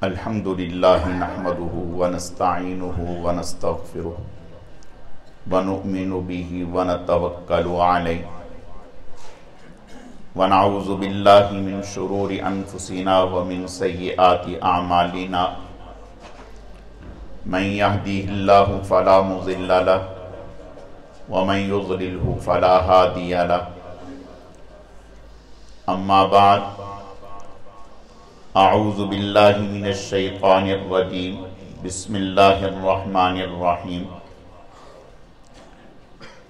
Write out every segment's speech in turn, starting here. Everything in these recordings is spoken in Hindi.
अल्हम्दुलिल्लाहि नहमदुहु व नस्तईनुहु व नस्तगफिरुहु व नु'मिनु बिही व नतवक्कलु अलैहि व नऊज़ु बिल्लाहि मिन शुरूरि अनफुसिना व मिन सय्यिआति अमालिना मन यहदिहिल्लाहु फला मुज़िल्ल लहु व मन युज़लिल्हु फला हादिय लहु। अम्मा बाद अऊज़ु बिल्लाहि मिनश शैतानिर रजीम बिस्मिल्लाहिर रहमानिर रहीम।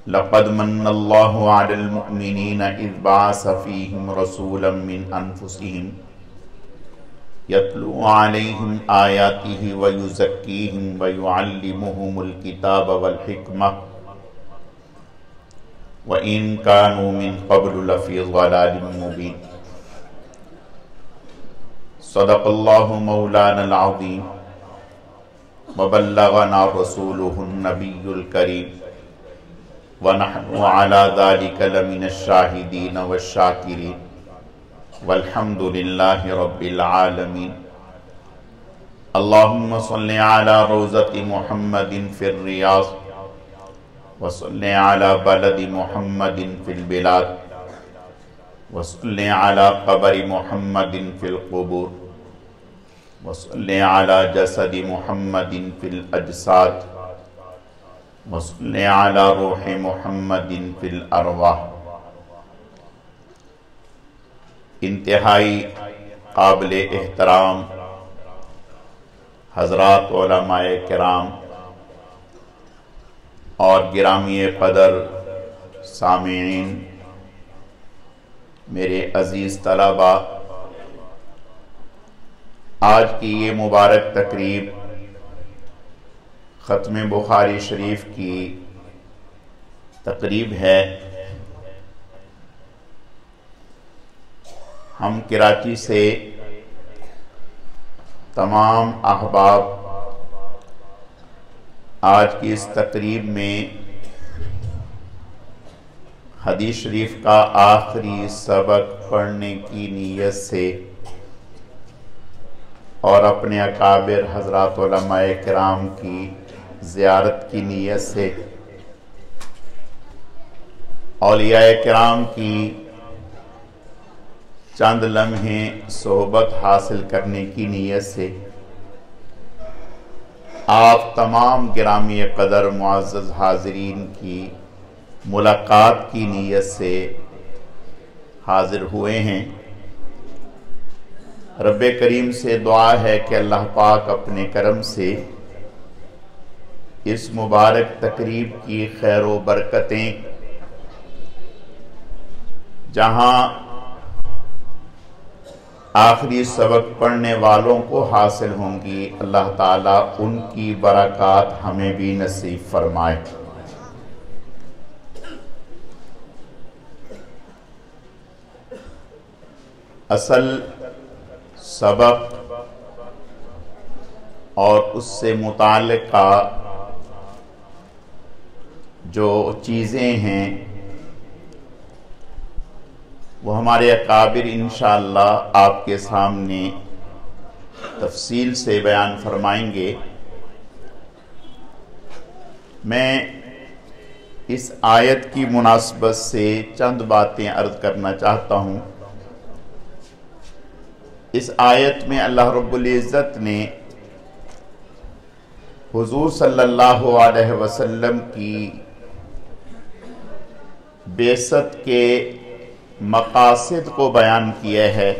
लक़द मन्नल्लाहु अलल मुअ्मिनीना इज़ बअस फ़ीहिम रसूलन मिन अनफुसिहिम यत्लू अलैहिम आयातिहि व युज़क्कीहिम व युअल्लिमुहुमुल किताब वल हिकमह व इन कानू मिन क़ब्लु लफ़ी ज़लालिम मुबीन। सदक़ल्लाहु मौलानल अज़ीम व बल्लगना रसूलुहुन नबियुल करीम व नहनु अला ज़ालिका लमिनश शाहिदीन वश्शाकिरीन वल्हम्दुलिल्लाहि रब्बिल आलमीन। अल्लाहुम्मा सल्लि अला रौज़ति मुहम्मदिन फिर रियाज़ व सल्लि अला बलदि मुहम्मदिन फिल बिलाद व सल्लि अला क़ब्रि मुहम्मदिन फिल क़ुबूर व सल्लि अला जसदि मुहम्मदिन फिल अजसाद व सल्लि अला रूहि मुहम्मदिन फिल अरवाह। इंतहाई काबिल एहतराम हज़रात उलमाए किराम और गिरामी क़दर सामीईन, मेरे अज़ीज़ तलबा, आज की ये मुबारक तकरीब ख़त्म बुखारी शरीफ की तकरीब है। हम कराची से तमाम अहबाब आज की इस तकरीब में हदीस शरीफ का आखिरी सबक पढ़ने की नीयत से और अपने अकाबिर हज़रात उलमाए किराम की ज़ियारत की नीयत से, औलियाए किराम की चंद लम्हे सोहबत हासिल करने की नीयत से आप तमाम गिरामी क़दर मुअज़्ज़ज़ हाज़रीन की मुलाकात की नीयत से हाज़िर हुए हैं। रब्बे करीम से दुआ है कि अल्लाह पाक अपने करम से इस मुबारक तकरीब की खैर व बरकतें जहाँ आखिरी सबक पढ़ने वालों को हासिल होंगी, अल्लाह ताला उनकी बरक़ात हमें भी नसीब फरमाए। असल सबक और उससे मुताल्लिक़ा जो चीज़ें हैं वो हमारे अकाबिर इंशाअल्लाह आपके सामने तफसील से बयान फरमाएंगे। मैं इस आयत की मुनासबत से चंद बातें अर्ज़ करना चाहता हूँ। इस आयत में अल्लाह रब्बुल इज़्ज़त ने हुज़ूर सल्लल्लाहु अलैहि वसल्लम की बेसत के मकासिद को बयान किया है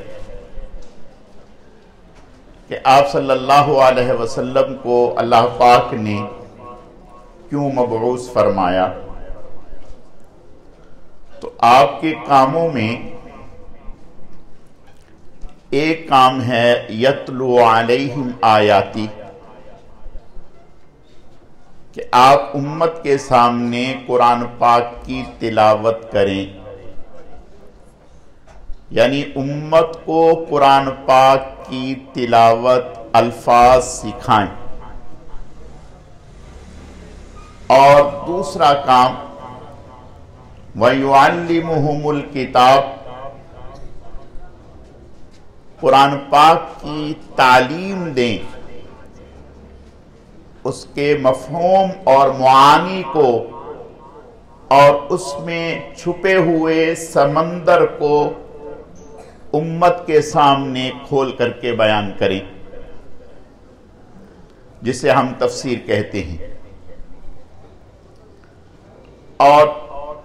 कि आप सल्लल्लाहु अलैहि वसल्लम को अल्लाह पाक ने क्यों मबऊस फरमाया। तो आपके कामों में एक काम है यत्लू अलैहिम आयाती, कि आप उम्मत के सामने कुरान पाक की तिलावत करें, यानी उम्मत को कुरान पाक की तिलावत अल्फाज सिखाएं। और दूसरा काम वयुअल्लिमुहुमुल किताब, कुरान पाक की तालीम दें, उसके मफ़हूम और मुआनी को और उसमें छुपे हुए समंदर को उम्मत के सामने खोल करके बयान करें, जिसे हम तफसीर कहते हैं। और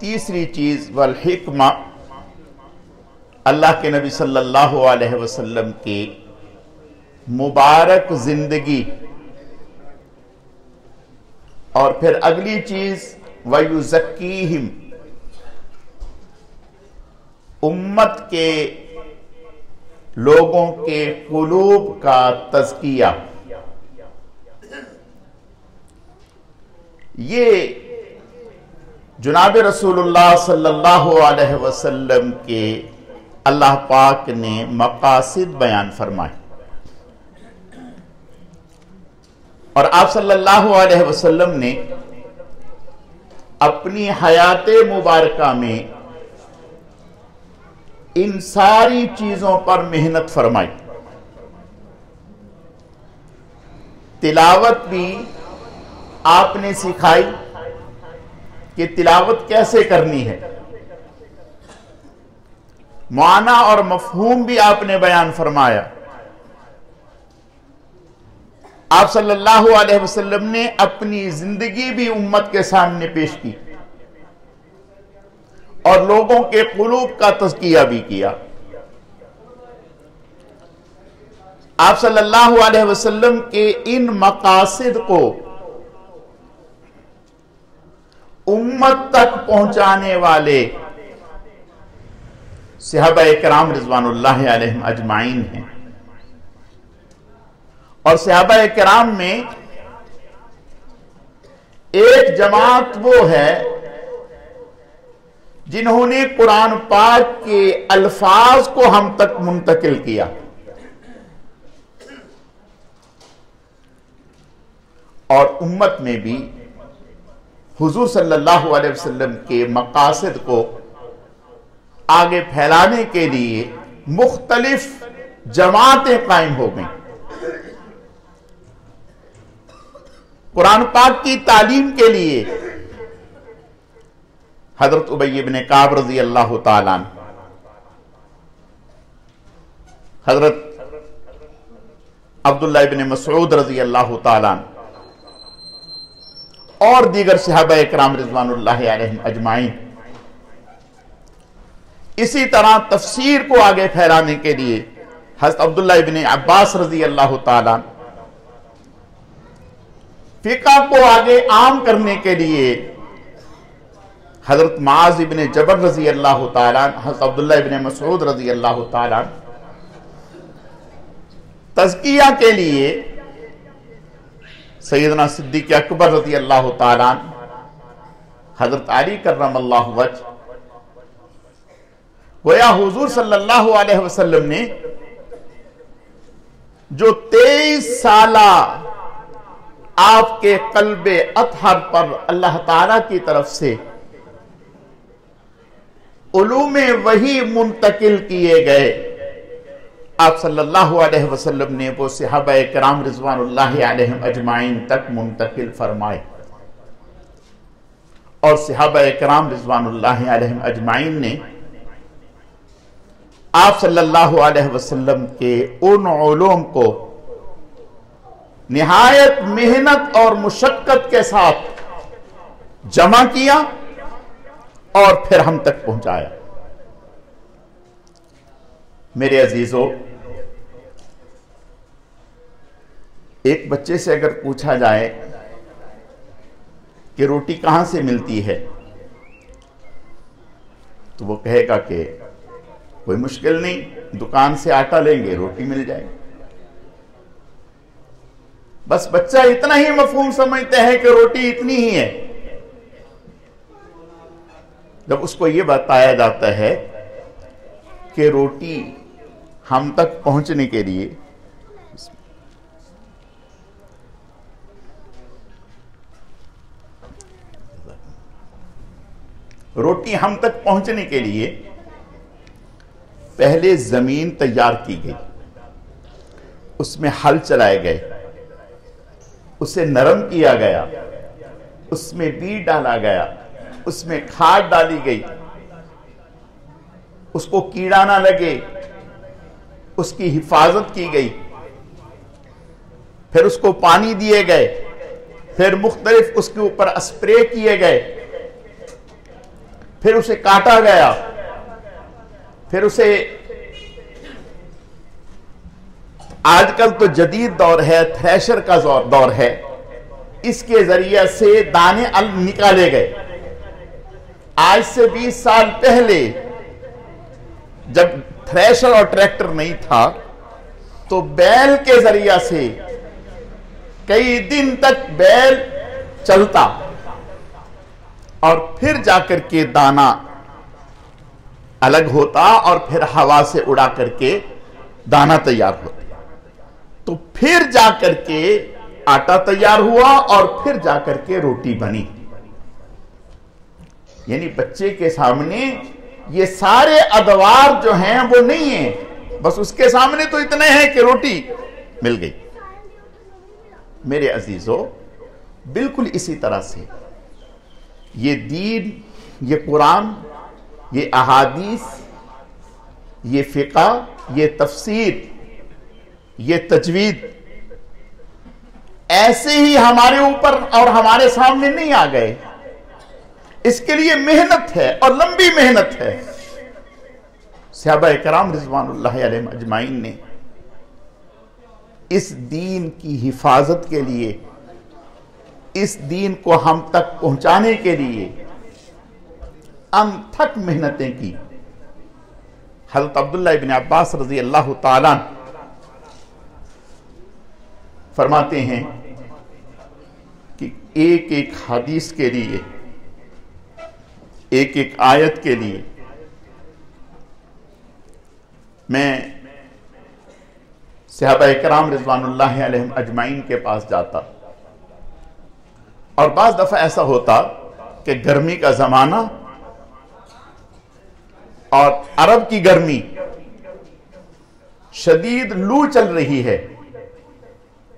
तीसरी चीज वल हिक्मा, अल्लाह के नबी सल्लल्लाहु अलैहि वसल्लम की मुबारक जिंदगी। और फिर अगली चीज वयुज़क्कीहिम, उम्मत के लोगों के कुलूब का तज़किया। ये जुनाब रसूलुल्लाह सल्लल्लाहु अलैहि वसल्लम के अल्लाह पाक ने मकासिद बयान फरमाए। और आप सल्लल्लाहु अलैहि वसल्लम ने अपनी हयाते मुबारका में इन सारी चीजों पर मेहनत फरमाई। तिलावत भी आपने सिखाई कि तिलावत कैसे करनी है, माना और मफहूम भी आपने बयान फरमाया। आप सल्लल्लाहु अलैहि वसल्लम ने अपनी जिंदगी भी उम्मत के सामने पेश की और लोगों के कुलूब का तज़किया भी किया। आप सल्लल्लाहु अलैहि वसल्लम के इन मकासिद को उम्मत तक पहुंचाने वाले सहाबा किराम रिज़वानुल्लाहि अलैहिम अजमाइन हैं। और सहाबा किराम में एक जमात वो है जिन्होंने कुरान पाक के अल्फाज को हम तक मुंतकिल किया। और उम्मत में भी हुजूर सल्लल्लाहु अलैहि वसल्लम के मकासद को आगे फैलाने के लिए मुख्तलिफ जमातें कायम हो गईं। कुरान पाक की तालीम के लिए हजरत उबई इब्न काब रज़ी अल्लाह ताला अन्हु, हजरत अब्दुल्लाह इब्न मसऊद रज़ी अल्लाह ताला अन्हु और दीगर सहाबा किराम रिज़वानुल्लाहि अलैहिम अजमाइन, इसी तरह तफसीर को आगे फैलाने के लिए हजरत अब्दुल्लाह इब्न अब्बास रज़ी अल्लाह ताला अन्हु, फिक़ह को आगे आम करने के लिए हजरत माज इब्न जबर रज़ी अल्लाह ताला अन्हु, हजरत अब्दुल्लाह इब्न मसऊद रज़ी अल्लाह ताला अन्हु, तज़किया के लिए सैयदना सिद्दीक़ अकबर रज़ी अल्लाह ताला अन्हु, हजरत अली कर्रमल्लाहु वजह, गोया हुजूर सल्लल्लाहु अलैहि वसल्लम ने जो 23 साला आपके कल्बे अतहर पर अल्लाह ताला की तरफ से उलूमे वही मुंतकिल किए गए, आप सल्लल्लाहु अलैहि वसल्लम ने वो सहाबा किराम रिज़वानुल्लाहि अलैहिम अजमाइन तक मुंतकिल फरमाए। और सहाबा किराम रिज़वानुल्लाहि अलैहिम अजमाइन ने आप सल्लल्लाहु अलैहि वसल्लम के उन उलूम को निहायत मेहनत और मुशक्कत के साथ जमा किया और फिर हम तक पहुंचाया। मेरे अजीजों, एक बच्चे से अगर पूछा जाए कि रोटी कहां से मिलती है, तो वो कहेगा कि कोई मुश्किल नहीं, दुकान से आटा लेंगे रोटी मिल जाएगी। बस बच्चा इतना ही मफहूम समझते हैं कि रोटी इतनी ही है। जब उसको यह बताया जाता है कि रोटी हम तक पहुंचने के लिए पहले जमीन तैयार की गई, उसमें हल चलाए गए, उसे नरम किया गया, उसमें बीज डाला गया, उसमें खाद डाली गई, उसको कीड़ा ना लगे उसकी हिफाजत की गई, फिर उसको पानी दिए गए, फिर मुख्तलिफ उसके ऊपर स्प्रे किए गए, फिर उसे काटा गया, फिर उसे, आजकल तो जदीद दौर है, थ्रेशर का दौर है, इसके जरिए से दाने निकाले गए। आज से 20 साल पहले जब थ्रेशर और ट्रैक्टर नहीं था तो बैल के जरिया से कई दिन तक बैल चलता और फिर जाकर के दाना अलग होता और फिर हवा से उड़ा करके दाना तैयार होता, तो फिर जाकर के आटा तैयार हुआ और फिर जाकर के रोटी बनी। यानी बच्चे के सामने ये सारे अदवार जो हैं वो नहीं है, बस उसके सामने तो इतने हैं कि रोटी मिल गई। मेरे अजीजों, बिल्कुल इसी तरह से ये दीन, ये कुरान, ये अहादीस, ये फिक़ा, ये तफसीर, ये तजवीद ऐसे ही हमारे ऊपर और हमारे सामने नहीं आ गए। इसके लिए मेहनत है और लंबी मेहनत है। सहाबा किराम रिज़वानुल्लाहि अलैहिम अजमाइन ने इस दीन की हिफाजत के लिए, इस दीन को हम तक पहुंचाने के लिए अनथक मेहनतें की। हज़रत अब्दुल्लाह इब्न अब्बास रज़ी अल्लाह ताला फरमाते हैं कि एक एक हदीस के लिए, एक एक आयत के लिए मैं सहाबा किराम रिज़वानुल्लाहि अलैहिम अजमाइन के पास जाता। और बाज़ दफा ऐसा होता कि गर्मी का जमाना और अरब की गर्मी, शदीद लू चल रही है,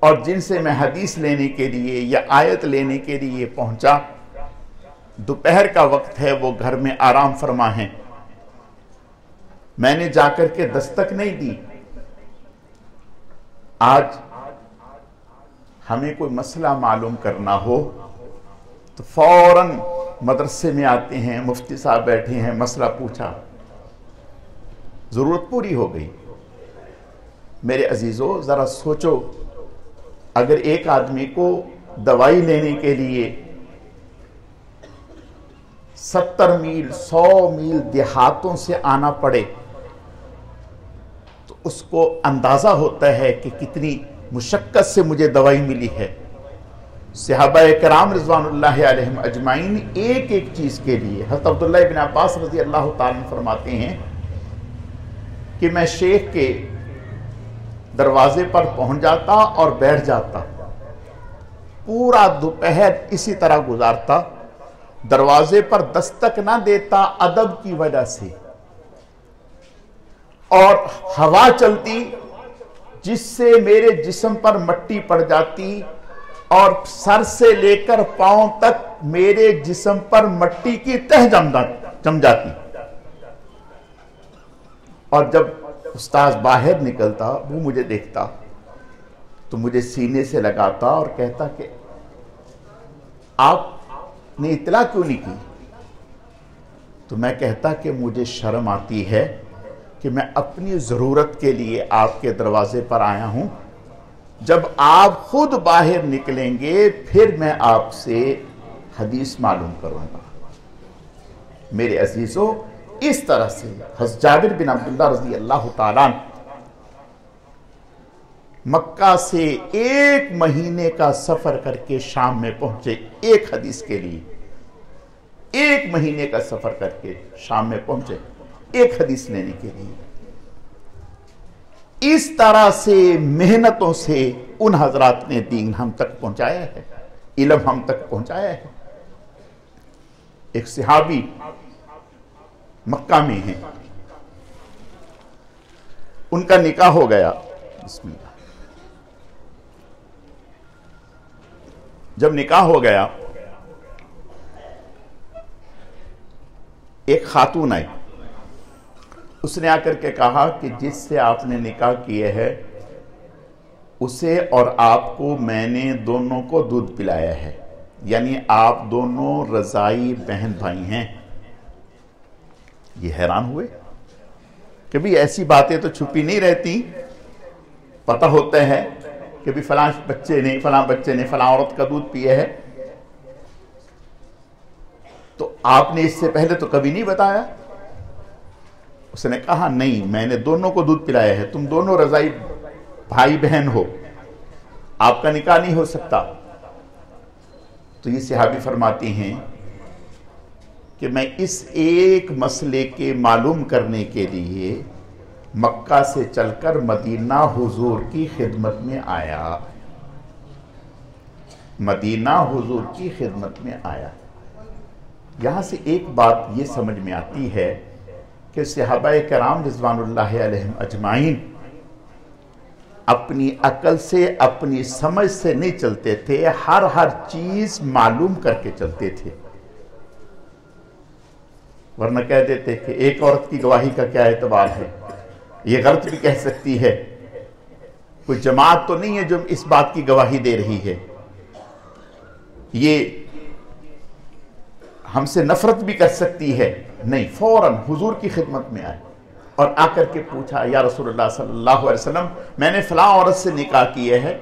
और जिनसे मैं हदीस लेने के लिए या आयत लेने के लिए पहुंचा, दोपहर का वक्त है, वो घर में आराम फरमा है। मैंने जाकर के दस्तक नहीं दी। आज हमें कोई मसला मालूम करना हो तो फौरन मदरसे में आते हैं, मुफ्ती साहब बैठे हैं, मसला पूछा, जरूरत पूरी हो गई। मेरे अजीजों, जरा सोचो, अगर एक आदमी को दवाई लेने के लिए 70 मील 100 मील देहातों से आना पड़े तो उसको अंदाजा होता है कि कितनी मुशक्कत से मुझे दवाई मिली है। सहाबा किराम रिज़वानुल्लाहि अलैहिम अजमाइन एक एक चीज के लिए, हज़रत अब्दुल्लाह इब्न अब्बास रज़ी अल्लाह ताला फरमाते हैं कि मैं शेख के दरवाजे पर पहुंच जाता और बैठ जाता, पूरा दोपहर इसी तरह गुजारता, दरवाजे पर दस्तक ना देता अदब की वजह से, और हवा चलती जिससे मेरे जिस्म पर मट्टी पड़ जाती और सर से लेकर पांव तक मेरे जिस्म पर मट्टी की तह जम जाती। और जब उस्ताद बाहर निकलता, वो मुझे देखता तो मुझे सीने से लगाता और कहता कि आपने इतला क्यों नहीं की? तो मैं कहता कि मुझे शर्म आती है कि मैं अपनी ज़रूरत के लिए आपके दरवाजे पर आया हूं। जब आप खुद बाहर निकलेंगे फिर मैं आपसे हदीस मालूम करूंगा। मेरे अजीजों, इस तरह से हज़रत जाबिर बिन अब्दुल्लाह रज़ी अल्लाह ताला मक्का से 1 महीने का सफर करके शाम में पहुंचे, एक हदीस के लिए 1 महीने का सफर करके शाम में पहुंचे एक हदीस लेने के लिए। इस तरह से मेहनतों से उन हजरात ने दीन हम तक पहुंचाया है, इल्म हम तक पहुंचाया है। एक सहाबी मक्का में है, उनका निकाह हो गया, बिस्मिल्लाह, जब निकाह हो गया, एक खातून आई, उसने आकर के कहा कि जिससे आपने निकाह किए है उसे और आपको मैंने दोनों को दूध पिलाया है, यानी आप दोनों रजाई बहन भाई हैं। ये हैरान हुए कि भी ऐसी बातें तो छुपी नहीं रहती, पता होता है कि भी फलां बच्चे ने फलां औरत का दूध पिए है, तो आपने इससे पहले तो कभी नहीं बताया। उसने कहा नहीं, मैंने दोनों को दूध पिलाया है, तुम दोनों रजाई भाई बहन हो, आपका निकाह नहीं हो सकता। तो ये सहाबी फरमाती हैं कि मैं इस एक मसले के मालूम करने के लिए मक्का से चलकर मदीना हुजूर की खिदमत में आया, मदीना हुजूर की खिदमत में आया। यहां से एक बात ये समझ में आती है कि सहाबाए किराम रिज़वानुल्लाहि अलैहिम अजमाइन अपनी अकल से, अपनी समझ से नहीं चलते थे, हर चीज मालूम करके चलते थे। वरना कह देते कि एक औरत की गवाही का क्या एतबार है, ये गलत भी कह सकती है, कोई जमात तो नहीं है जो इस बात की गवाही दे रही है, ये हमसे नफरत भी कर सकती है। नहीं, फौरन हुजूर की खिदमत में आए और आकर के पूछा, या रसूलुल्लाह सल्लल्लाहु अलैहि वसल्लम, मैंने फलां औरत से निकाह किए है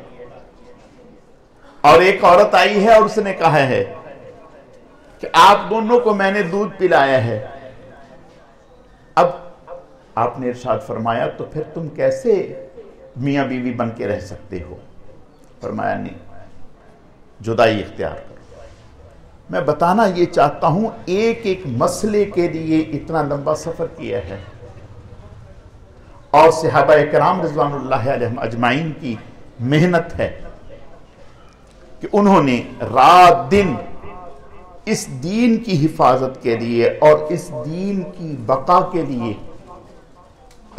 और एक औरत आई है और उसने कहा है कि आप दोनों को मैंने दूध पिलाया है। अब आपने इरशाद फरमाया, तो फिर तुम कैसे मियां बीवी बन के रह सकते हो? फरमाया नहीं, जुदाई इख्तियार करो। मैं बताना ये चाहता हूं, एक एक मसले के लिए इतना लंबा सफर किया है और सहाबाए किराम रिज़वानुल्लाहि अलैहिम अजमाइन की मेहनत है कि उन्होंने रात दिन इस दीन की हिफाजत के लिए और इस दीन की बका के लिए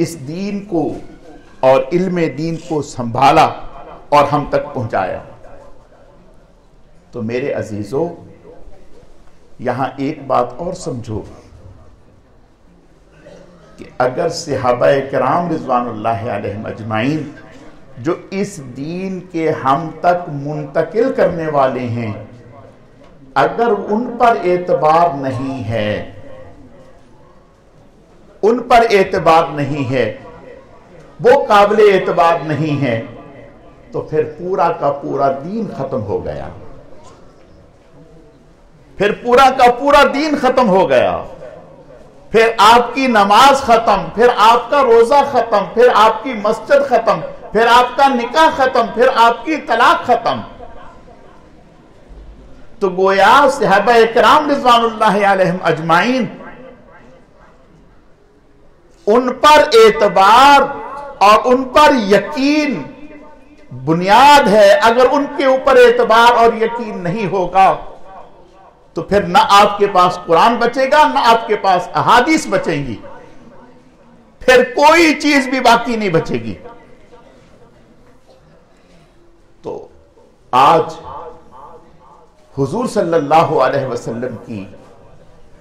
इस दीन को और इल्मे दीन को संभाला और हम तक पहुंचाया। तो मेरे अजीजों, यहां एक बात और समझो कि अगर सहाबाए किराम रिज़वानुल्लाहि अलैहिम अजमाइन जो इस दीन के हम तक मुंतकिल करने वाले हैं, अगर उन पर एतबार नहीं है, उन पर एतबार नहीं है, वो काबिल एतबार नहीं है, तो फिर पूरा का पूरा दीन खत्म हो गया, फिर पूरा का पूरा दीन खत्म हो गया, फिर आपकी नमाज खत्म, फिर आपका रोजा खत्म, फिर आपकी मस्जिद खत्म, फिर आपका निकाह खत्म, फिर आपकी तलाक खत्म। तो गोया सहाबाए किराम रिज़वानुल्लाहि अलैहिम अजमाइन, उन पर एतबार और उन पर यकीन बुनियाद है। अगर उनके ऊपर एतबार और यकीन नहीं होगा तो फिर ना आपके पास कुरान बचेगा, ना आपके पास अहादीस बचेंगी, फिर कोई चीज भी बाकी नहीं बचेगी। तो आज हुजूर सल्लल्लाहु अलैहि वसल्लम की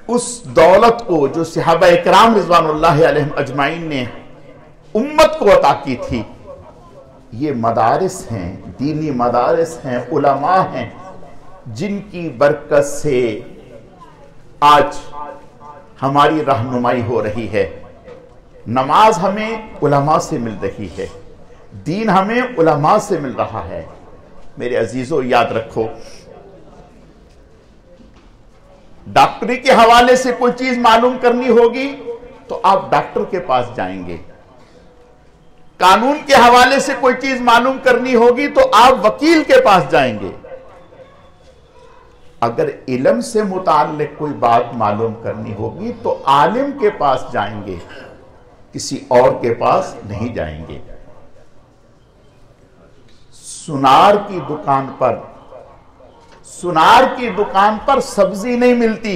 उस दौलत को जो सहाबाए किराम रिज़वानुल्लाहि अलैहिम अजमाइन ने उम्मत को अता की थी, ये मदारिस हैं, दीनी मदारिस हैं, उलमा हैं, जिनकी बरकत से आज हमारी रहनुमाई हो रही है। नमाज हमें उलमा से मिल रही है, दीन हमें उलमा से मिल रहा है। मेरे अजीजों, याद रखो, डॉक्टरी के हवाले से कोई चीज मालूम करनी होगी तो आप डॉक्टर के पास जाएंगे, कानून के हवाले से कोई चीज मालूम करनी होगी तो आप वकील के पास जाएंगे। अगर इल्म से मुताल्लिक कोई बात मालूम करनी होगी तो आलिम के पास जाएंगे, किसी और के पास नहीं जाएंगे। सुनार की दुकान पर सब्जी नहीं मिलती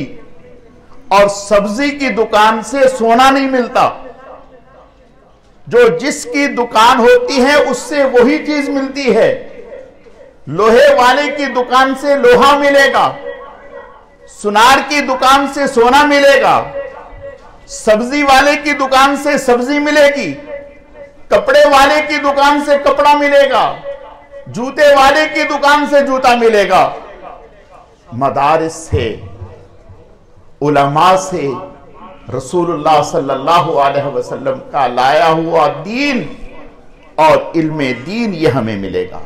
और सब्जी की दुकान से सोना नहीं मिलता। जो जिसकी दुकान होती है उससे वही चीज मिलती है। लोहे वाले की दुकान से लोहा मिलेगा, सुनार की दुकान से सोना मिलेगा, सब्जी वाले की दुकान से सब्जी मिलेगी, कपड़े वाले की दुकान से कपड़ा मिलेगा, जूते वाले की दुकान से जूता मिलेगा। मदारिस से, उलमा से रसूलुल्लाह सल्लल्लाहु अलैहि वसल्लम का लाया हुआ दीन और इल्मे दीन ये हमें मिलेगा।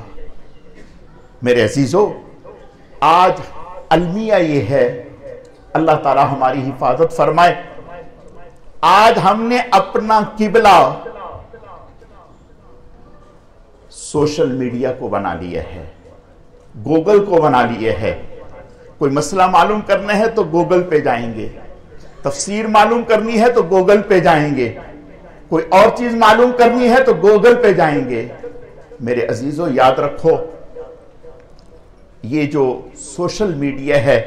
मेरे अजीजों, आज अलमिया ये है, अल्लाह ताला हमारी हिफाजत फरमाए। आज हमने अपना किबला सोशल मीडिया को बना लिया है, गूगल को बना लिया है। कोई मसला मालूम करना है तो गूगल पे जाएंगे, तफसीर मालूम करनी है तो गूगल पे जाएंगे, कोई और चीज मालूम करनी है तो गूगल पे जाएंगे। मेरे अजीजों, याद रखो, ये जो सोशल मीडिया है,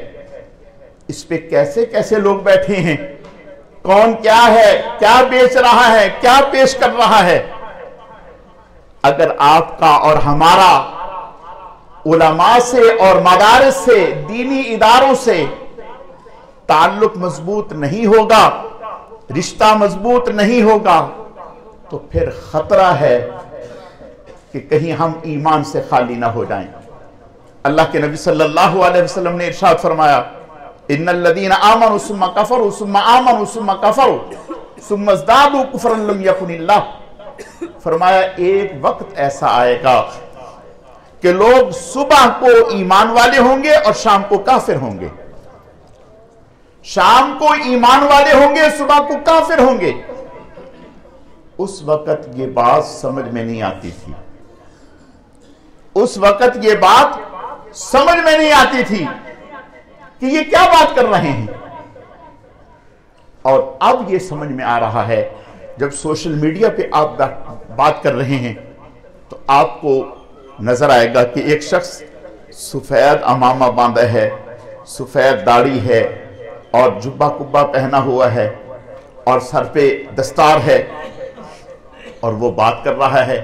इस पे कैसे कैसे लोग बैठे हैं, कौन क्या है, क्या बेच रहा है, क्या पेश कर रहा है। अगर आपका और हमारा उलमा से और मदारिस से, दीनी इदारों से ताल्लुक मजबूत नहीं होगा, रिश्ता मजबूत नहीं होगा, तो फिर खतरा है कि कहीं हम ईमान से खाली ना हो जाएं। अल्लाह के नबी सल्लल्लाहु अलैहि वसल्लम ने इरशाद फरमाया, इन्नल्लज़ीना आमनु सुम्मा कफरू सुम्मा आमनु सुम्मा कफरू सुम्मा ज़दादू कुफ्रन लम यकुनिल्लाह। फरमाया, एक वक्त ऐसा आएगा कि लोग सुबह को ईमान वाले होंगे और शाम को काफिर होंगे, शाम को ईमान वाले होंगे, सुबह को काफिर होंगे। उस वक्त ये बात समझ में नहीं आती थी, उस वक्त ये बात समझ में नहीं आती थी कि ये क्या बात कर रहे हैं। और अब ये समझ में आ रहा है, जब सोशल मीडिया पे आप बात कर रहे हैं तो आपको नजर आएगा कि एक शख्स सफेद अमामा बांधा है, सफेद दाढ़ी है और जुब्बा कुब्बा पहना हुआ है और सर पे दस्तार है, और वो बात कर रहा है,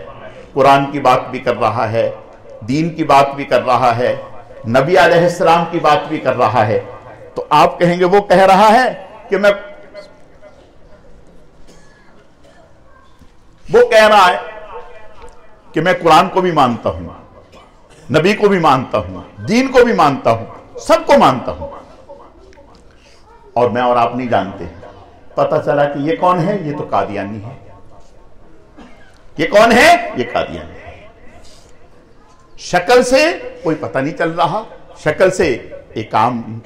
कुरान की बात भी कर रहा है, दीन की बात भी कर रहा है, नबी अलैहिस्सलाम की बात भी कर रहा है। तो आप कहेंगे वो कह रहा है कि वो कह रहा है कि मैं कुरान को भी मानता हूं, नबी को भी मानता हूं, दीन को भी मानता हूं, सबको मानता हूं, और मैं और आप नहीं जानते। पता चला कि ये कौन है? ये तो कादियानी है। ये कौन है? ये कादियानी है। शक्ल से कोई पता नहीं चल रहा, शक्ल से एक आम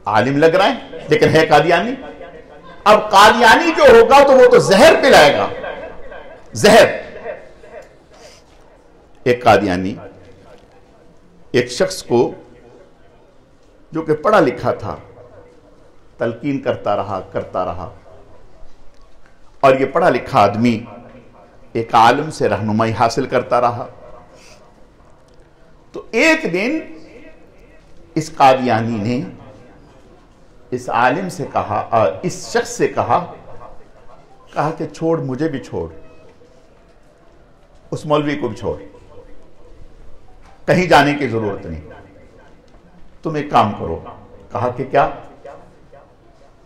आलिम लग रहा है, लेकिन है कादियानी। अब कादियानी जो होगा तो वो तो जहर पिलाएगा, जहर। एक कादियानी एक शख्स को, जो कि पढ़ा लिखा था, तलकीन करता रहा, और ये पढ़ा लिखा आदमी एक आलिम से रहनुमाई हासिल करता रहा। तो एक दिन इस कादियानी ने इस आलिम से कहा, इस शख्स से कहा कि छोड़, मुझे भी छोड़, उस मौलवी को भी छोड़, कहीं जाने की जरूरत नहीं, तुम एक काम करो। कहा कि क्या?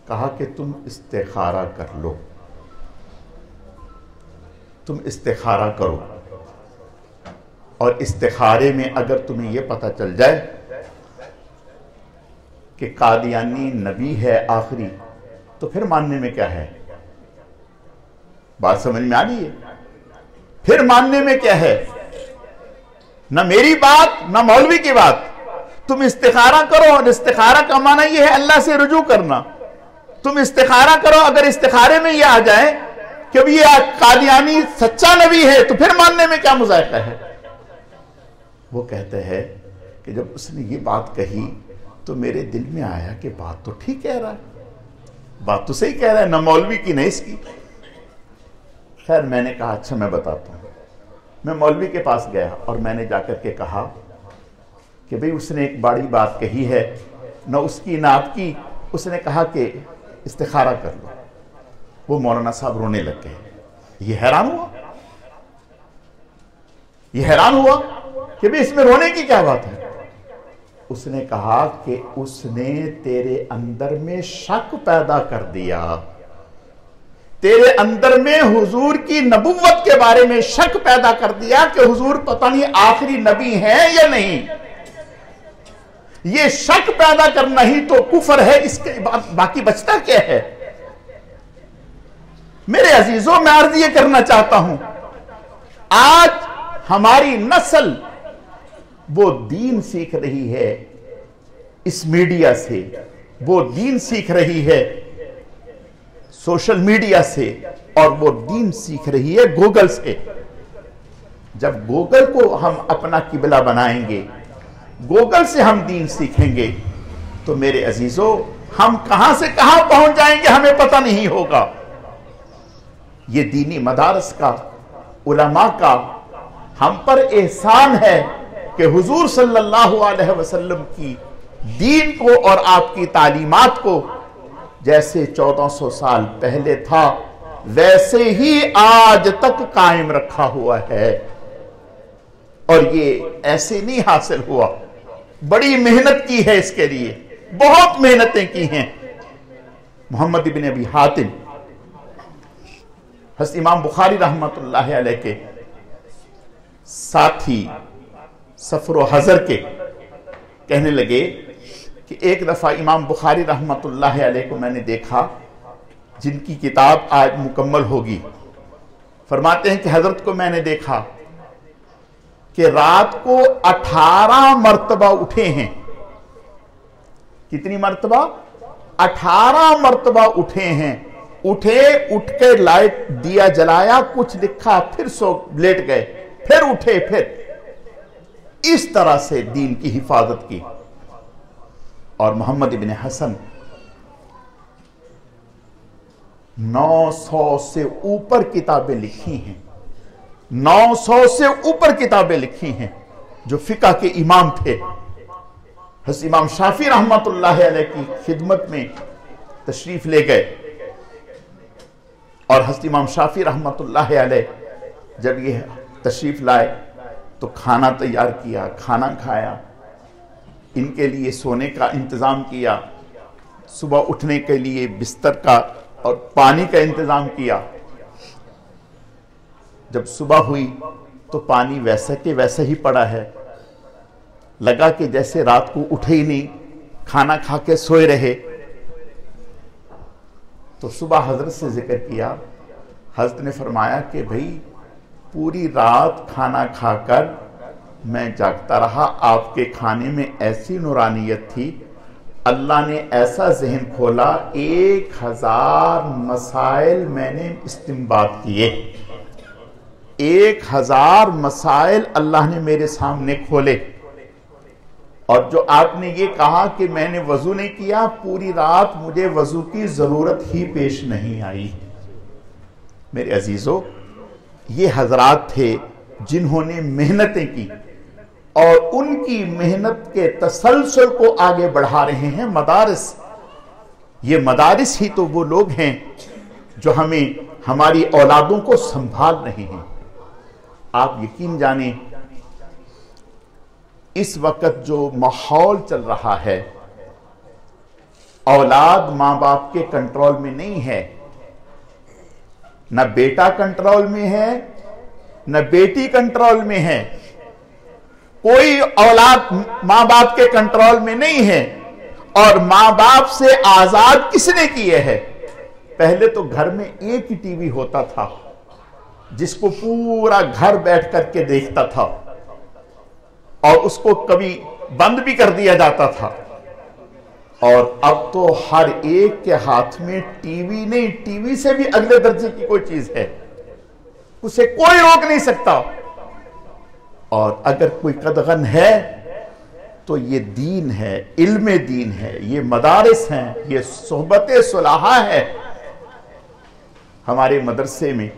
कहा कि तुम इस्तिखारा कर लो, तुम इस्तिखारा करो, और इस्तिखारे में अगर तुम्हें यह पता चल जाए कि कादियानी नबी है आखिरी, तो फिर मानने में क्या है? बात समझ में आ रही है? फिर मानने में क्या है? ना मेरी बात, ना मौलवी की बात। तुम इस्तिखारा करो, और इस्तिखारा का माना यह है अल्लाह से रुजू करना। तुम इस्तिखारा करो, अगर इस्तिखारे में यह आ जाए कि अब ये कादियानी सच्चा नबी है, तो फिर मानने में क्या मुज़ायका है? वो कहते हैं कि जब उसने ये बात कही तो मेरे दिल में आया कि बात तो ठीक कह रहा है, बात तो सही कह रहा है, न मौलवी की न इसकी। खैर, मैंने कहा अच्छा मैं बताता हूं। मैं मौलवी के पास गया और मैंने जाकर के कहा कि भाई उसने एक बड़ी बात कही है, न उसकी न आपकी। उसने कहा कि इस्तिखारा कर लो। वो मौलाना साहब रोने लग गए। ये हैरान हुआ कि भाई इसमें रोने की क्या बात है? उसने कहा कि उसने तेरे अंदर में शक पैदा कर दिया, तेरे अंदर में हुजूर की नबुव्वत के बारे में शक पैदा कर दिया कि हुजूर पता नहीं आखिरी नबी हैं या नहीं। ये शक पैदा करना ही तो कुफर है, इसके बाद बाकी बचता क्या है? मेरे अजीजों, मैं अर्ज ये करना चाहता हूं, आज हमारी नस्ल वो दीन सीख रही है इस मीडिया से, वो दीन सीख रही है सोशल मीडिया से, और वो दीन सीख रही है गूगल से। जब गूगल को हम अपना किबला बनाएंगे, गूगल से हम दीन सीखेंगे, तो मेरे अजीजों हम कहां से कहां पहुंच जाएंगे हमें पता नहीं होगा। ये दीनी मदारस का, उलमा का हम पर एहसान है कि हुजूर सल्लल्लाहु अलैहि वसल्लम की दीन को और आपकी तालीमात को जैसे 1400 साल पहले था वैसे ही आज तक कायम रखा हुआ है। और ये ऐसे नहीं हासिल हुआ, बड़ी मेहनत की है इसके लिए, बहुत मेहनतें की हैं। मोहम्मद इब्न अबी हातिम हज़रत इमाम बुखारी रहमतुल्लाह अलैह के साथी सफर व हजर के कहने लगे कि एक दफा इमाम बुखारी रहमतुल्लाह अलैह को मैंने देखा, जिनकी किताब आज मुकम्मल होगी। फरमाते हैं कि हजरत को मैंने देखा कि रात को 18 मर्तबा उठे हैं। कितनी मर्तबा? 18 मर्तबा उठे हैं। उठे, उठ के लाइट दिया जलाया, कुछ लिखा, फिर सो लेट गए, फिर उठे, फिर इस तरह से दीन की हिफाजत की। और मोहम्मद इब्न हसन 900 से ऊपर किताबें लिखी हैं, 900 से ऊपर किताबें लिखी हैं, जो फिका के इमाम थे। हज़रत इमाम शाफी रहमतुल्लाह अलैह की खिदमत में तशरीफ ले गए, और हज़रत इमाम शाफी रहमतुल्लाह अलैह जब ये तशरीफ लाए तो खाना तैयार किया, खाना खाया, इनके लिए सोने का इंतज़ाम किया, सुबह उठने के लिए बिस्तर का और पानी का इंतज़ाम किया। जब सुबह हुई तो पानी वैसा के वैसा ही पड़ा है, लगा कि जैसे रात को उठे ही नहीं, खाना खा के सोए रहे। तो सुबह हजरत से जिक्र किया, हजरत ने फरमाया कि भाई पूरी रात खाना खाकर मैं जागता रहा, आपके खाने में ऐसी नूरानियत थी, अल्लाह ने ऐसा जहन खोला, 1000 मसाइल मैंने इस्तिंबात किए, 1000 मसाइल अल्लाह ने मेरे सामने खोले। और जो आपने ये कहा कि मैंने वजू नहीं किया, पूरी रात मुझे वजू की जरूरत ही पेश नहीं आई। मेरे अजीजों, ये हजरात थे जिन्होंने मेहनतें की, और उनकी मेहनत के तसलसल को आगे बढ़ा रहे हैं मदारिस। ये मदारिस ही तो वो लोग हैं जो हमें, हमारी औलादों को संभाल रहे हैं। आप यकीन जाने, इस वक्त जो माहौल चल रहा है, औलाद मां बाप के कंट्रोल में नहीं है, न बेटा कंट्रोल में है न बेटी कंट्रोल में है, कोई औलाद मां बाप के कंट्रोल में नहीं है। और मां बाप से आजाद किसने किए है? पहले तो घर में एक ही टीवी होता था जिसको पूरा घर बैठ करके देखता था, और उसको कभी बंद भी कर दिया जाता था। और अब तो हर एक के हाथ में टीवी नहीं, टीवी से भी अगले दर्जे की कोई चीज है, उसे कोई रोक नहीं सकता। और अगर कोई कदगन है तो ये दीन है, इल्म दीन है, ये मदारिस हैं, ये सोहबत सुलहा है। हमारे मदरसे में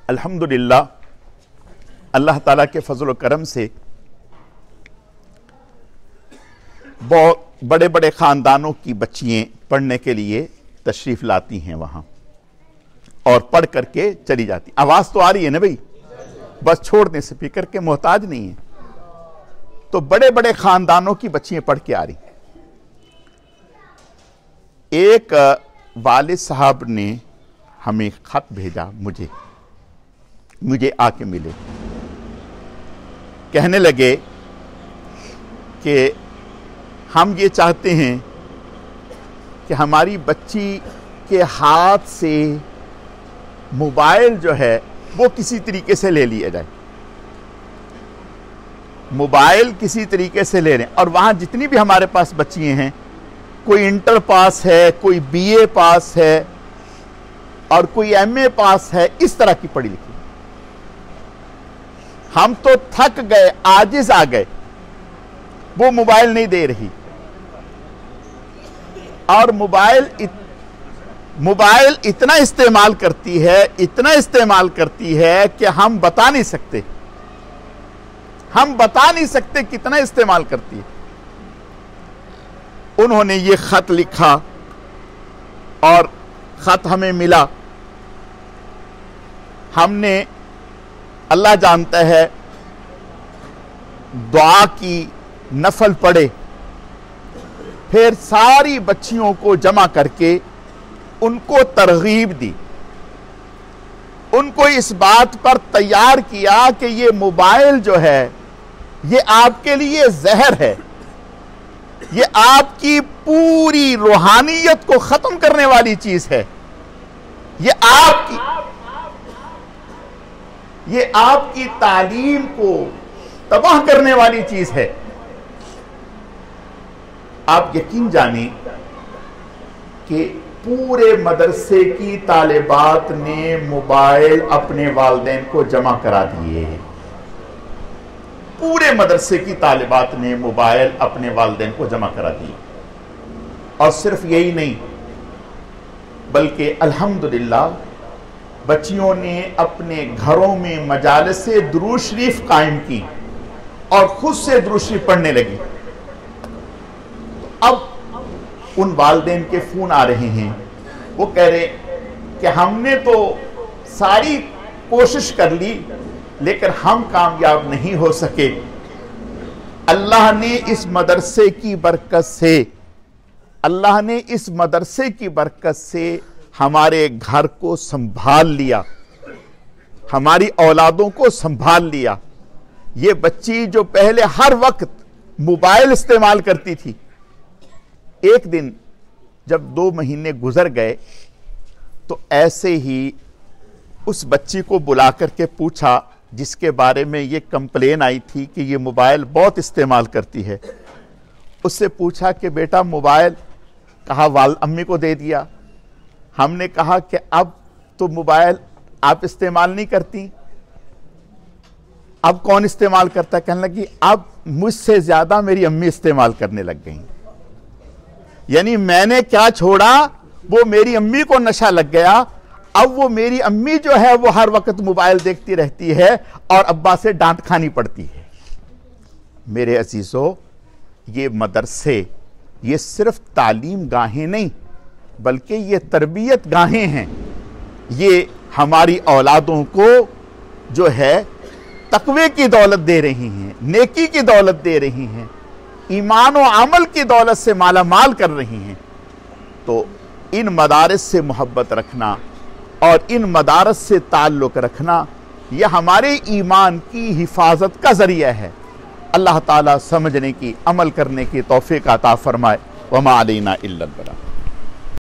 अल्हम्दुलिल्लाह अल्लाह ताला के फजल व करम से बहुत बड़े बड़े खानदानों की बच्चियां पढ़ने के लिए तशरीफ लाती हैं वहां। और पढ़ करके चली जाती। आवाज तो आ रही है ना भाई, बस छोड़ दें, स्पीकर के मोहताज नहीं है। तो बड़े बड़े खानदानों की बच्चियां पढ़ के आ रही। एक वालिद साहब ने हमें खत भेजा, मुझे आके मिले, कहने लगे कि हम ये चाहते हैं कि हमारी बच्ची के हाथ से मोबाइल जो है वो किसी तरीके से ले लिया जाए। मोबाइल किसी तरीके से ले रहे हैं। और वहां जितनी भी हमारे पास बच्चियां हैं, कोई इंटर पास है, कोई बीए पास है और कोई एमए पास है, इस तरह की पढ़ी लिखी। हम तो थक गए, आजिज आ गए, वो मोबाइल नहीं दे रही। और मोबाइल इतना इस्तेमाल करती है कि हम बता नहीं सकते कितना इस्तेमाल करती है। उन्होंने ये खत लिखा और खत हमें मिला। हमने, अल्लाह जानता है, दुआ की, नफल पढ़े, फिर सारी बच्चियों को जमा करके उनको तरगीब दी, उनको इस बात पर तैयार किया कि ये मोबाइल जो है ये आपके लिए जहर है, ये आपकी पूरी रूहानियत को खत्म करने वाली चीज है, ये आपकी तालीम को तबाह करने वाली चीज है। आप यकीन जाने कि पूरे मदरसे की तालिबात ने मोबाइल अपने वालिदैन को जमा करा दिए। पूरे मदरसे की तालिबात ने मोबाइल अपने वालिदैन को जमा करा दिए। और सिर्फ यही नहीं, बल्कि अल्हम्दुलिल्लाह बच्चियों ने अपने घरों में मजालिसे दुरूद शरीफ कायम की और खुद से दुरूद शरीफ पढ़ने लगी। अब उन वालिदैन के फोन आ रहे हैं, वो कह रहे कि हमने तो सारी कोशिश कर ली लेकिन हम कामयाब नहीं हो सके। अल्लाह ने इस मदरसे की बरकत से हमारे घर को संभाल लिया, हमारी औलादों को संभाल लिया। ये बच्ची जो पहले हर वक्त मोबाइल इस्तेमाल करती थी, एक दिन जब 2 महीने गुजर गए तो ऐसे ही उस बच्ची को बुला करके पूछा, जिसके बारे में ये कंप्लेन आई थी कि ये मोबाइल बहुत इस्तेमाल करती है। उससे पूछा कि बेटा मोबाइल, कहा अम्मी को दे दिया। हमने कहा कि अब तो मोबाइल आप इस्तेमाल नहीं करती, अब कौन इस्तेमाल करता? कहने लगी अब मुझसे ज्यादा मेरी अम्मी इस्तेमाल करने लग गई। यानी मैंने क्या छोड़ा, वो मेरी अम्मी को नशा लग गया। अब वो मेरी अम्मी जो है वो हर वक्त मोबाइल देखती रहती है और अब्बा से डांट खानी पड़ती है। मेरे अजीजों, ये मदरसे ये सिर्फ तालीम गाहें नहीं बल्कि ये तरबियत गाहें हैं। ये हमारी औलादों को जो है तकवे की दौलत दे रही हैं, नेकी की दौलत दे रही हैं, ईमान और अमल की दौलत से माला माल कर रही हैं। तो इन मदारिस से मोहब्बत रखना और इन मदारिस से ताल्लुक़ रखना, यह हमारे ईमान की हिफाजत का ज़रिया है। अल्लाह ताला समझने की, अमल करने की तौफीक अता फरमाए। वमा अलैना इल्लल बलाग।